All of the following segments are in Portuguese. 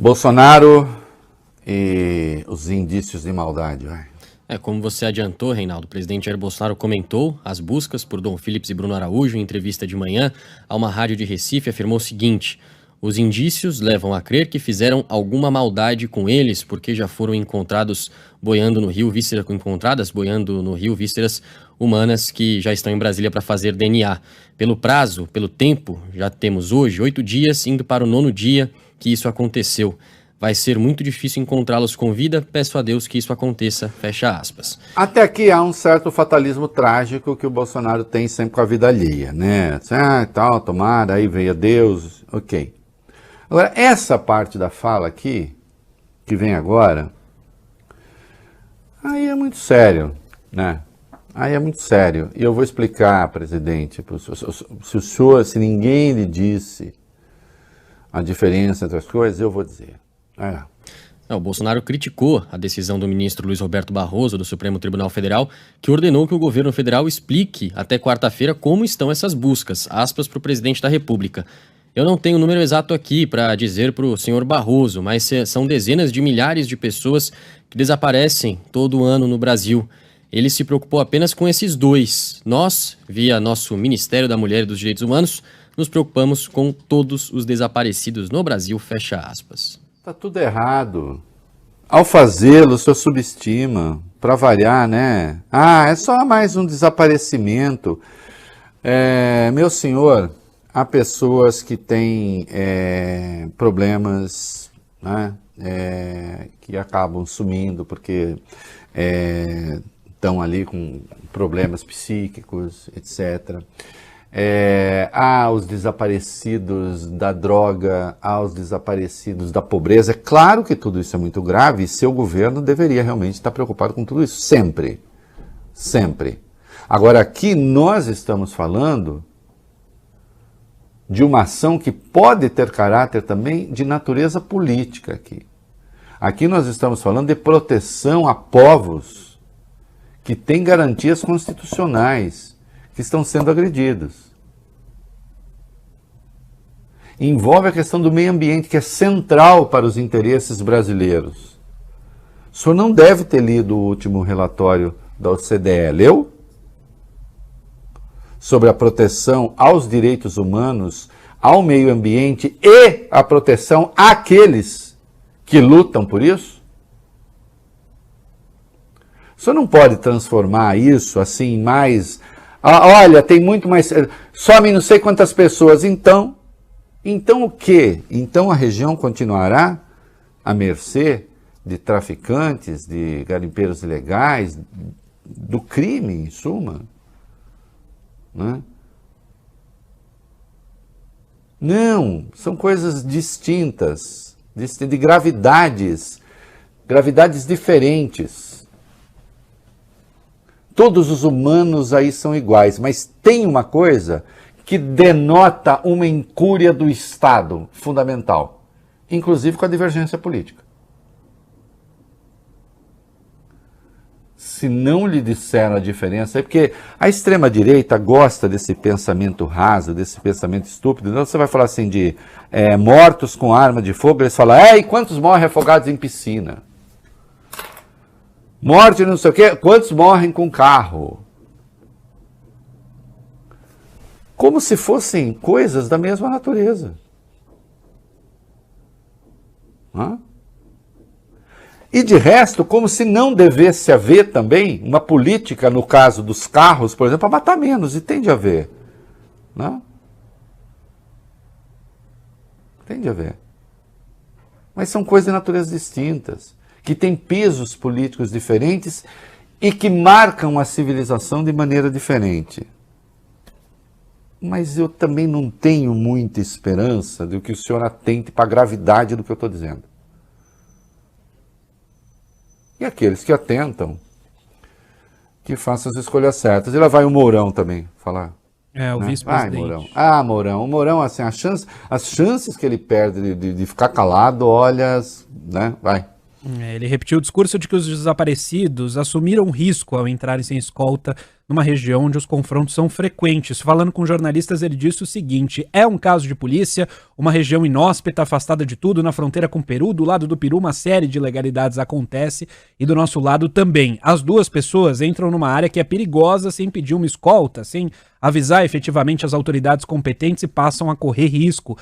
Bolsonaro e os indícios de maldade. Vai. Como você adiantou, Reinaldo, o presidente Jair Bolsonaro comentou as buscas por Dom Phillips e Bruno Araújo em entrevista de manhã a uma rádio de Recife, afirmou o seguinte: os indícios levam a crer que fizeram alguma maldade com eles, porque já foram encontradas boiando no rio vísceras humanas que já estão em Brasília para fazer DNA. Pelo prazo, pelo tempo, já temos hoje 8 dias, indo para o 9º dia que isso aconteceu. Vai ser muito difícil encontrá-los com vida, peço a Deus que isso aconteça, fecha aspas. Até aqui há um certo fatalismo trágico que o Bolsonaro tem sempre com a vida alheia, né? Tal, tomara, aí veio Deus, ok. Agora, essa parte da fala aqui, que vem agora, aí é muito sério, né? Aí é muito sério. E eu vou explicar, presidente, se ninguém lhe disse a diferença entre as coisas, eu vou dizer. O Bolsonaro criticou a decisão do ministro Luiz Roberto Barroso, do Supremo Tribunal Federal, que ordenou que o governo federal explique até quarta-feira como estão essas buscas, aspas para o presidente da República. Eu não tenho o número exato aqui para dizer para o senhor Barroso, mas são dezenas de milhares de pessoas que desaparecem todo ano no Brasil. Ele se preocupou apenas com esses 2. Nós, via nosso Ministério da Mulher e dos Direitos Humanos, nos preocupamos com todos os desaparecidos no Brasil, fecha aspas. Tá tudo errado. Ao fazê-lo, o senhor subestima, para variar, né? É só mais um desaparecimento. Meu senhor, há pessoas que têm problemas, né? Que acabam sumindo porque estão ali com problemas psíquicos, etc. Há os desaparecidos da droga, há os desaparecidos da pobreza. É claro que tudo isso é muito grave e seu governo deveria realmente estar preocupado com tudo isso, sempre. Sempre. Agora, aqui nós estamos falando de uma ação que pode ter caráter também de natureza política aqui. Aqui nós estamos falando de proteção a povos que têm garantias constitucionais, que estão sendo agredidos. Envolve a questão do meio ambiente, que é central para os interesses brasileiros. O senhor não deve ter lido o último relatório da OCDE, leu? Sobre a proteção aos direitos humanos, ao meio ambiente e a proteção àqueles que lutam por isso? O senhor não pode transformar isso assim em mais... olha, tem muito mais... some não sei quantas pessoas. Então o quê? Então a região continuará à mercê de traficantes, de garimpeiros ilegais, do crime, em suma? Né? Não, são coisas distintas, de gravidades diferentes. Todos os humanos aí são iguais, mas tem uma coisa que denota uma incúria do Estado fundamental, inclusive com a divergência política. Se não lhe disseram a diferença, é porque a extrema-direita gosta desse pensamento raso, desse pensamento estúpido. Então você vai falar assim de mortos com arma de fogo, eles falam, e quantos morrem afogados em piscina? Morte não sei o quê, quantos morrem com carro? Como se fossem coisas da mesma natureza. E de resto, como se não devesse haver também uma política, no caso dos carros, por exemplo, para matar menos, e tem de haver. Tem de haver. Mas são coisas de natureza distintas, que têm pesos políticos diferentes e que marcam a civilização de maneira diferente. Mas eu também não tenho muita esperança de que o senhor atente para a gravidade do que eu estou dizendo. E aqueles que atentam, que façam as escolhas certas. E lá vai o Mourão também falar. O vice-presidente. Mourão. O Mourão, assim, as chances que ele perde de ficar calado, olha, né? Vai. Ele repetiu o discurso de que os desaparecidos assumiram risco ao entrarem sem escolta numa região onde os confrontos são frequentes. Falando com jornalistas, ele disse o seguinte: é um caso de polícia, uma região inóspita, afastada de tudo, na fronteira com o Peru. Do lado do Peru, uma série de ilegalidades acontece e do nosso lado também. As duas pessoas entram numa área que é perigosa sem pedir uma escolta, sem avisar efetivamente as autoridades competentes e passam a correr risco.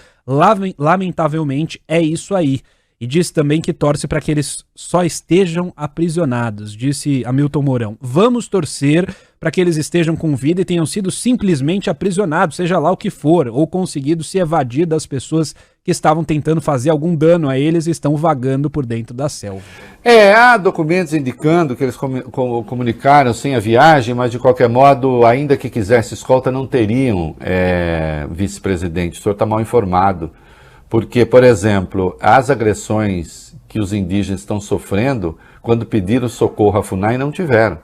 Lamentavelmente, é isso aí. E disse também que torce para que eles só estejam aprisionados. Disse Hamilton Mourão: vamos torcer para que eles estejam com vida e tenham sido simplesmente aprisionados, seja lá o que for, ou conseguido se evadir das pessoas que estavam tentando fazer algum dano a eles e estão vagando por dentro da selva. Há documentos indicando que eles comunicaram sem a viagem, mas de qualquer modo, ainda que quisesse escolta, não teriam vice-presidente. O senhor está mal informado. Porque, por exemplo, as agressões que os indígenas estão sofrendo, quando pediram socorro à FUNAI, não tiveram.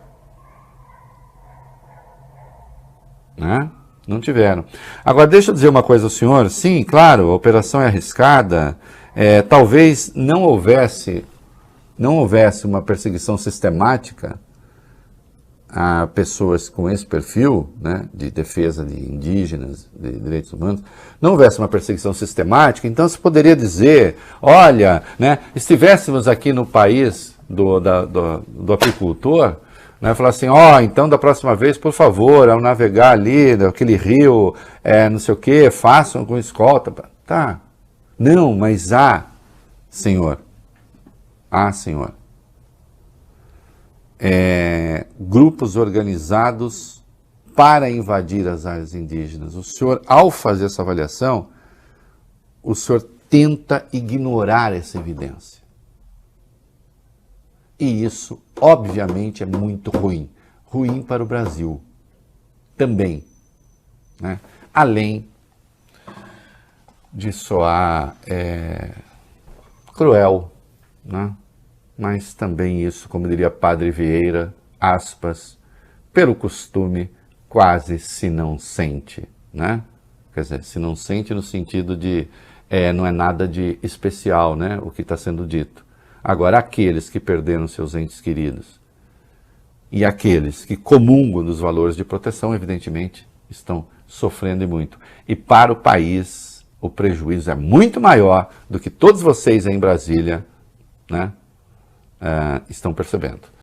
Né? Não tiveram. Agora, deixa eu dizer uma coisa ao senhor. Sim, claro, a operação é arriscada. Talvez não houvesse uma perseguição sistemática a pessoas com esse perfil, né, de defesa de indígenas, de direitos humanos, não houvesse uma perseguição sistemática, então se poderia dizer, olha, né, estivéssemos aqui no país do apicultor, né, falar assim, então da próxima vez, por favor, ao navegar ali, naquele rio, não sei o que, façam com escolta. Tá. Não, mas senhor, grupos organizados para invadir as áreas indígenas. O senhor, ao fazer essa avaliação, o senhor tenta ignorar essa evidência. E isso, obviamente, é muito ruim. Ruim para o Brasil também. Né? Além de soar cruel, né? Mas também isso, como diria Padre Vieira, aspas, pelo costume, quase se não sente, né? Quer dizer, se não sente no sentido de não é nada de especial, né? O que está sendo dito. Agora, aqueles que perderam seus entes queridos e aqueles que comungam dos valores de proteção, evidentemente, estão sofrendo e muito. E para o país, o prejuízo é muito maior do que todos vocês aí em Brasília, né? Estão percebendo.